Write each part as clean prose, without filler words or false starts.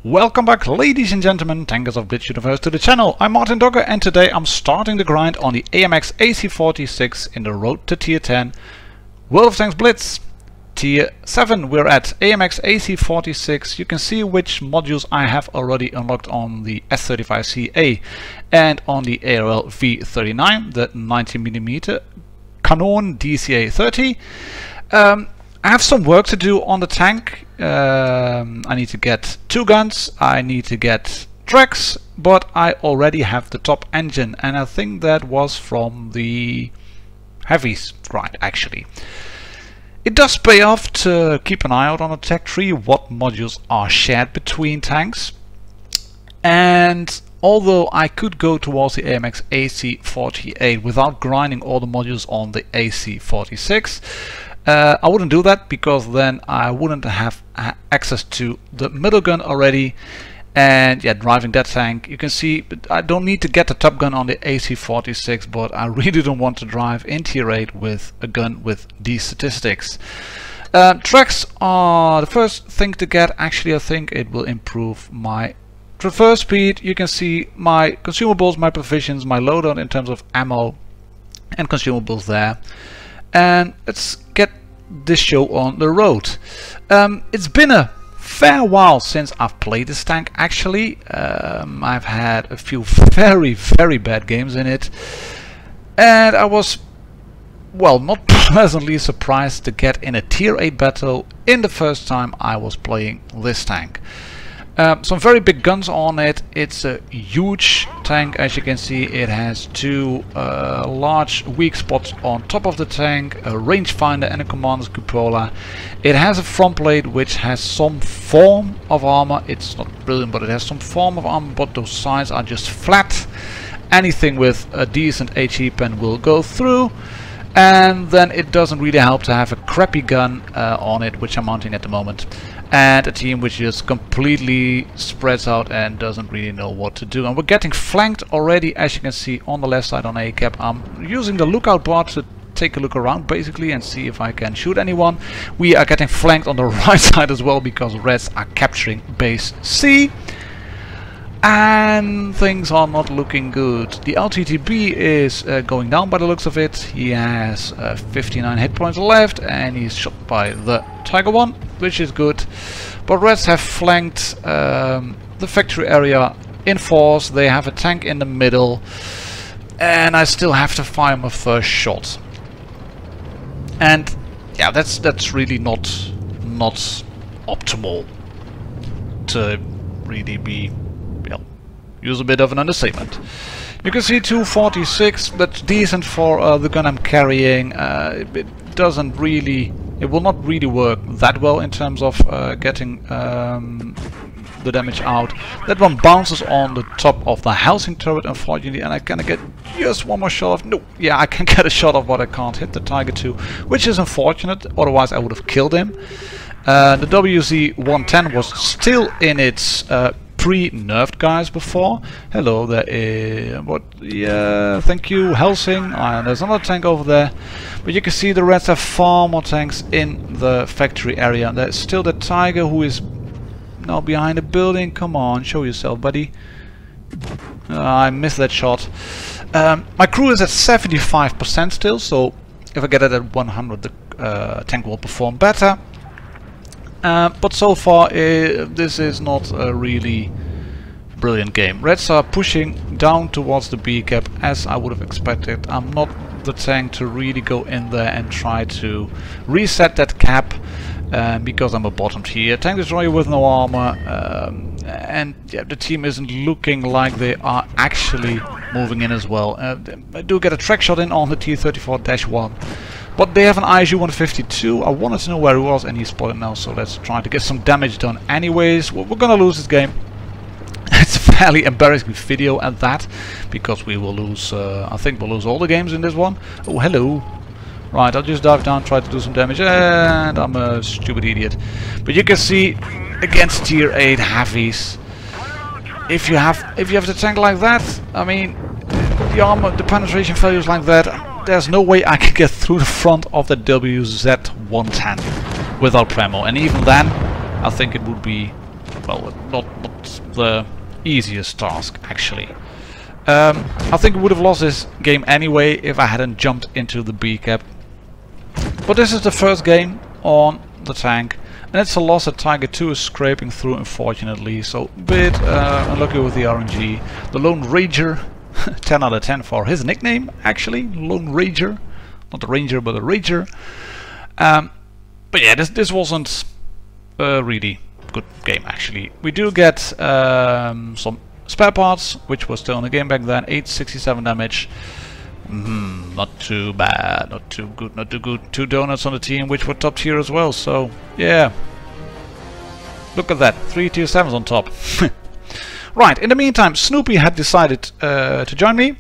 Welcome back, ladies and gentlemen, tankers of Blitz Universe, to the channel. I'm Martindogger, and today I'm starting the grind on the AMX Ac 46 in the road to tier 10 World of Tanks Blitz. Tier 7 we're at AMX Ac 46. You can see which modules I have already unlocked on the S35CA and on the ARL V39, the 90mm Canon DCA 30. I have some work to do on the tank. I need to get 2 guns, I need to get tracks, but I already have the top engine, and I think that was from the heavies grind actually. It does pay off to keep an eye out on the tech tree, what modules are shared between tanks. And although I could go towards the AMX Ac 48 without grinding all the modules on the Ac 46, I wouldn't do that, because then I wouldn't have access to the middle gun already. And yeah, driving that tank, you can see I don't need to get the top gun on the Ac 46, but I really don't want to drive in tier 8 with a gun with these statistics. Tracks are the first thing to get. Actually, I think it will improve my traverse speed. You can see my consumables, my provisions, my loadout in terms of ammo and consumables there. And let's get this show on the road. It's been a fair while since I've played this tank actually. I've had a few very bad games in it, and I was, well, not pleasantly surprised to get in a tier 8 battle in the first time I was playing this tank. Some very big guns on it. It's a huge tank, as you can see. It has 2 large weak spots on top of the tank, a rangefinder and a commander's cupola. It has a front plate which has some form of armor. It's not brilliant, but it has some form of armor, but those sides are just flat. Anything with a decent HE pen will go through. And then it doesn't really help to have a crappy gun on it, which I'm mounting at the moment, and a team which just completely spreads out and doesn't really know what to do. And we're getting flanked already, as you can see on the left side on A cap. I'm using the lookout bar to take a look around basically and see if I can shoot anyone. We are getting flanked on the right side as well, because Reds are capturing base C. And things are not looking good. The LTTB is going down by the looks of it. He has 59 hit points left, and he's shot by the Tiger 1, which is good. But Reds have flanked the factory area in force. They have a tank in the middle, and I still have to fire my first shot. And yeah, that's really not optimal to really be, use a bit of an understatement. You can see 246, that's decent for the gun I'm carrying. It doesn't really, it will not really work that well in terms of getting the damage out. That one bounces on the top of the housing turret, unfortunately, and I can get just one more shot of, no, yeah, I can get a shot of, but I can't hit the Tiger 2, which is unfortunate, otherwise I would have killed him. The WZ-110 was still in its pre-nerfed guys before. Hello, there is what? Yeah, thank you, Helsing. There's another tank over there, but you can see the Reds have far more tanks in the factory area. There's still the Tiger, who is now behind the building. Come on, show yourself, buddy. I missed that shot. My crew is at 75% still, so if I get it at 100, the tank will perform better. But so far this is not a really brilliant game. Reds are pushing down towards the B cap, as I would have expected. I'm not the tank to really go in there and try to reset that cap, because I'm a bottom tier tank destroyer with no armor, and yeah, the team isn't looking like they are actually moving in as well. I do get a track shot in on the T-34-1. But they have an ISU 152. I wanted to know where he was, and he's spotted now, so let's try to get some damage done anyways. We're gonna lose this game. It's a fairly embarrassing video at that, because we will lose, I think we'll lose all the games in this one. Oh, hello. Right, I'll just dive down, try to do some damage, and I'm a stupid idiot. But you can see, against tier 8 heavies, if you have the tank like that, I mean, the armor, the penetration values like that, there's no way I can get through the front of the WZ-110 without Premo, and even then I think it would be well, not the easiest task actually. I think we would have lost this game anyway if I hadn't jumped into the B cap. But this is the first game on the tank, and it's a loss that Tiger 2 is scraping through, unfortunately. So a bit unlucky with the RNG. The Lone Ranger, 10 out of 10 for his nickname actually, Lone Ranger. Not a Ranger, but a Rager. But yeah, this wasn't a really good game actually. We do get some spare parts, which was still in the game back then. 867 damage. Not too bad, not too good, not too good. 2 donuts on the team, which were top tier as well. So yeah, look at that, 3 tier 7s on top. Right, in the meantime, Snoopy had decided to join me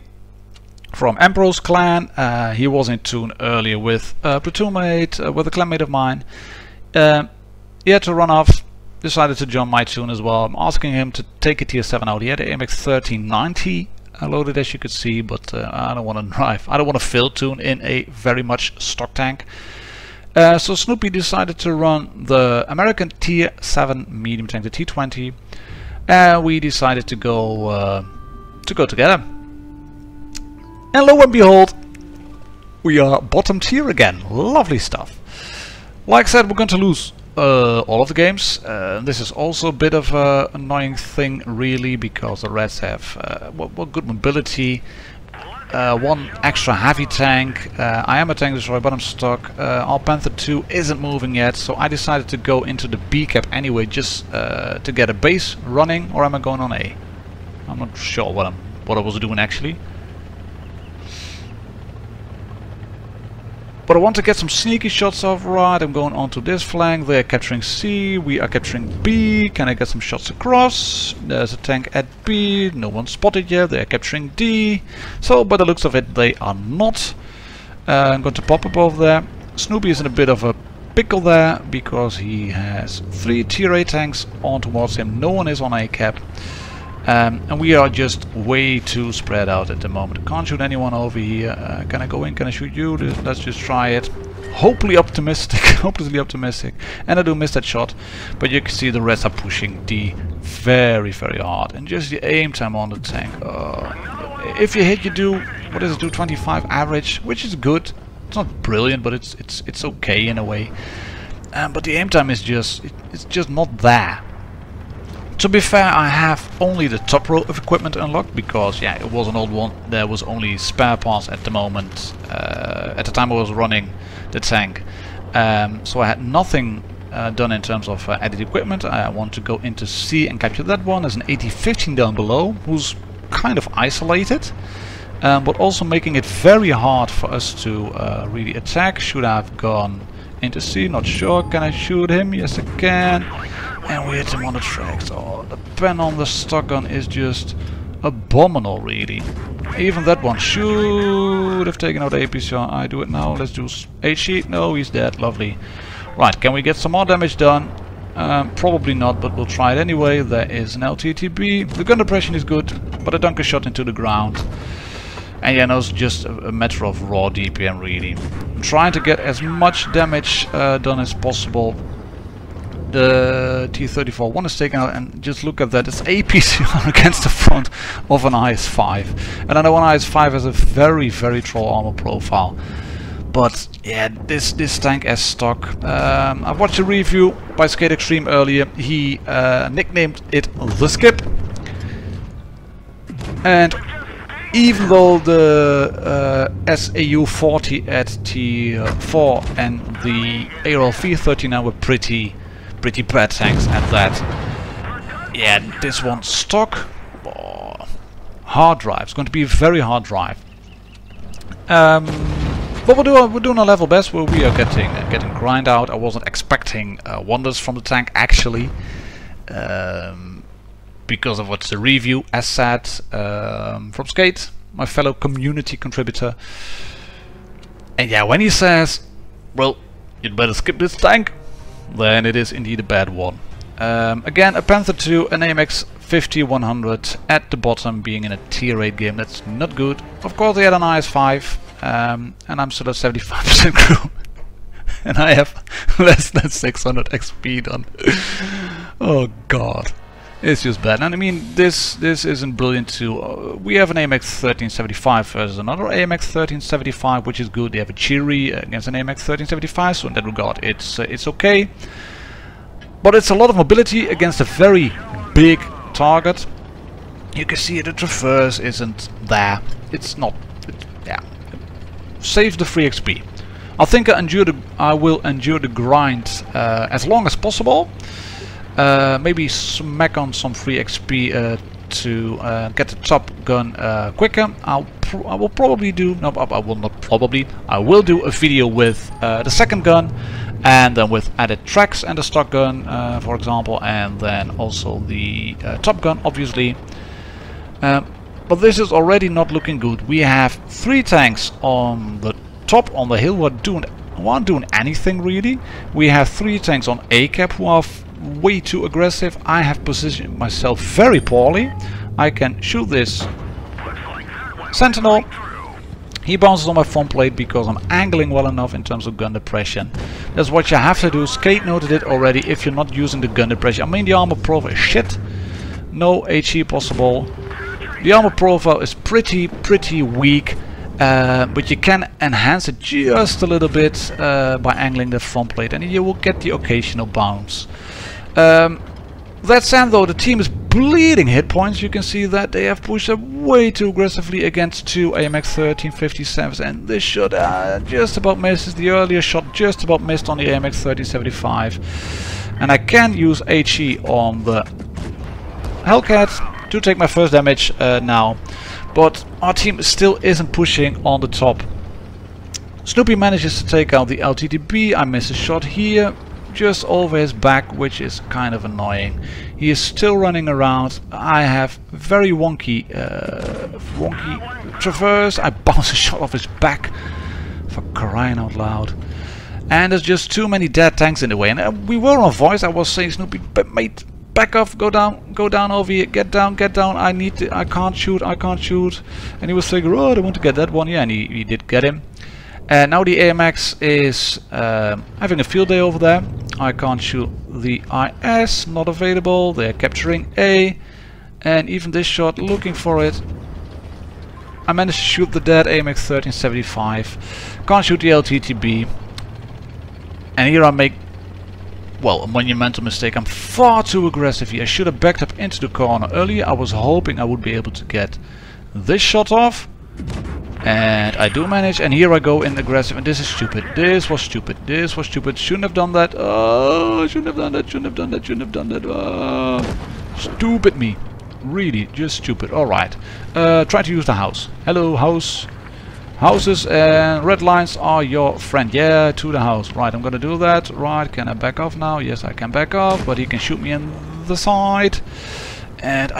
from Emperor's clan. He was in Toon earlier with Platoon mate, with a clanmate of mine. He had to run off, decided to join my Toon as well. I'm asking him to take a tier 7 out. He had the AMX 1390 loaded, as you could see, but I don't want to drive. I don't want to fill Toon in a very much stock tank. So Snoopy decided to run the American tier 7 medium tank, the T20. We decided to go together. And lo and behold, we are bottom tier again. Lovely stuff. Like I said, we're going to lose all of the games. This is also a bit of an annoying thing, really, because the Reds have well, good mobility, 1 extra heavy tank. I am a tank destroyer, but I'm stuck. Our Panther 2 isn't moving yet, so I decided to go into the B cap anyway, just to get a base running. Or am I going on A? I'm not sure what I was doing actually. But I want to get some sneaky shots off. Right, I'm going on to this flank. They're capturing C, we are capturing B. Can I get some shots across? There's a tank at B, no one spotted yet. They're capturing D. So by the looks of it, they are not. I'm going to pop above there. Snoopy is in a bit of a pickle there, because he has 3 tier A tanks on towards him. No one is on A cap. And we are just way too spread out at the moment. Can't shoot anyone over here. Can I go in? Can I shoot you? Let's just try it. Hopefully optimistic. Hopelessly optimistic. And I do miss that shot. But you can see the rest are pushing D very, very hard. And just the aim time on the tank. If you hit, you do, what does it do? 25 average, which is good. It's not brilliant, but it's okay in a way. But the aim time is just, it's just not there. To be fair, I have only the top row of equipment unlocked, because yeah, it was an old one. There was only spare parts at the moment, at the time I was running the tank. So I had nothing done in terms of added equipment. I want to go into C and capture that one. There's an AT-15 down below, who's kind of isolated, but also making it very hard for us to really attack. Should I have gone into C? Not sure. Can I shoot him? Yes, I can. And we hit him on the tracks. Oh, the pen on the stock gun is just abominable, really. Even that one should have taken out the AP shot. I do it now. Let's do HE. No, he's dead. Lovely. Right, can we get some more damage done? Probably not, but we'll try it anyway. There is an LTTB. The gun depression is good, but a dunker shot into the ground. And yeah, no, it's just a matter of raw DPM, really. I'm trying to get as much damage done as possible. The T-34-1 is taken out, and just look at that, it's APCR against the front of an IS-5. And I know an IS-5 has a very, very troll armor profile. But yeah, this tank as stock. I watched a review by Skate Extreme earlier. He nicknamed it the Skip. And even though the SAU-40 at T4 and the ARLV-39 were pretty bad tanks at that. Yeah, this one stock, hard drive. It's going to be a very hard drive. But we're doing our level best. Where we are getting grind out. I wasn't expecting wonders from the tank actually, because of what the review as said from Skate, my fellow community contributor. And yeah, when he says, well, you'd better skip this tank, then it is indeed a bad one. Again, a Panther 2, an AMX 50-100 at the bottom, being in a tier 8 game. That's not good. Of course, they had an IS-5, and I'm still at 75% crew. And I have less than 600 XP done. Oh god. It's just bad. And I mean, this isn't brilliant too. We have an AMX 1375 versus another AMX 1375, which is good. They have a Cheery against an AMX 1375, so in that regard it's okay. But it's a lot of mobility against a very big target. You can see the traverse isn't there. It's not. Yeah. Save the free XP. I think I will endure the grind as long as possible. Maybe smack on some free XP to get the top gun quicker. I will probably do. No, I will not probably. I will do a video with the second gun, and then with added tracks and the stock gun, for example, and then also the top gun, obviously. But this is already not looking good. We have 3 tanks on the top on the hill who aren't doing anything really. We have 3 tanks on ACAP who are way too aggressive. I have positioned myself very poorly. I can shoot this Sentinel. He bounces on my front plate because I'm angling well enough in terms of gun depression. That's what you have to do. Skate noted it already if you're not using the gun depression. I mean, the armor profile is shit. No HE possible. The armor profile is pretty weak. But you can enhance it just a little bit by angling the front plate, and you will get the occasional bounce. That said though, the team is bleeding hit points. You can see that they have pushed up way too aggressively against 2 AMX 1357s, and this shot just about misses. The earlier shot just about missed on the AMX 1375. And I can use HE on the Hellcat to take my first damage now. But our team still isn't pushing on the top. Snoopy manages to take out the LTTB. I miss a shot here, just over his back, which is kind of annoying. He is still running around. I have very wonky traverse. I bounce a shot off his back, for crying out loud. And there's just too many dead tanks in the way. And we were on voice. I was saying, Snoopy, mate, back off, go down over here, get down, I can't shoot. And he was thinking, oh, I want to get that one. Yeah, and he did get him. And now the AMX is having a field day over there. I can't shoot the IS, not available. They're capturing A. And even this shot, looking for it. I managed to shoot the dead AMX 1375. Can't shoot the LTTB. And here I make, well, a monumental mistake. I'm far too aggressive here. I should have backed up into the corner earlier. I was hoping I would be able to get this shot off. And I do manage, and here I go in aggressive, and this is stupid. This was stupid. Shouldn't have done that. Oh, shouldn't have done that. Oh, stupid me. Really, just stupid. Alright. Try to use the house. Hello, house. Houses and red lines are your friend. Yeah, to the house. Right, I'm gonna do that. Right, can I back off now? Yes, I can back off, but he can shoot me in the side. And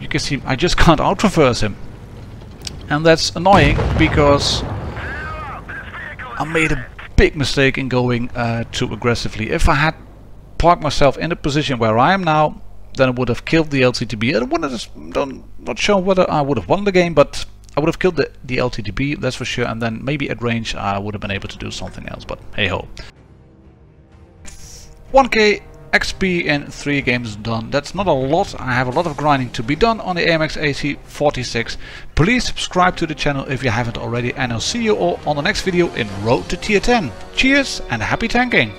you can see, I just can't out-traverse him. And that's annoying because I made a big mistake in going too aggressively. If I had parked myself in the position where I am now, then I would have killed the LTTB. I wouldn't have, not sure whether I would have won the game, but I would have killed the LTTB, that's for sure, and then maybe at range I would have been able to do something else, but hey ho. 1k XP in 3 games done. That's not a lot. I have a lot of grinding to be done on the AMX AC 46. Please subscribe to the channel if you haven't already, and I'll see you all on the next video in Road to Tier 10. Cheers and happy tanking!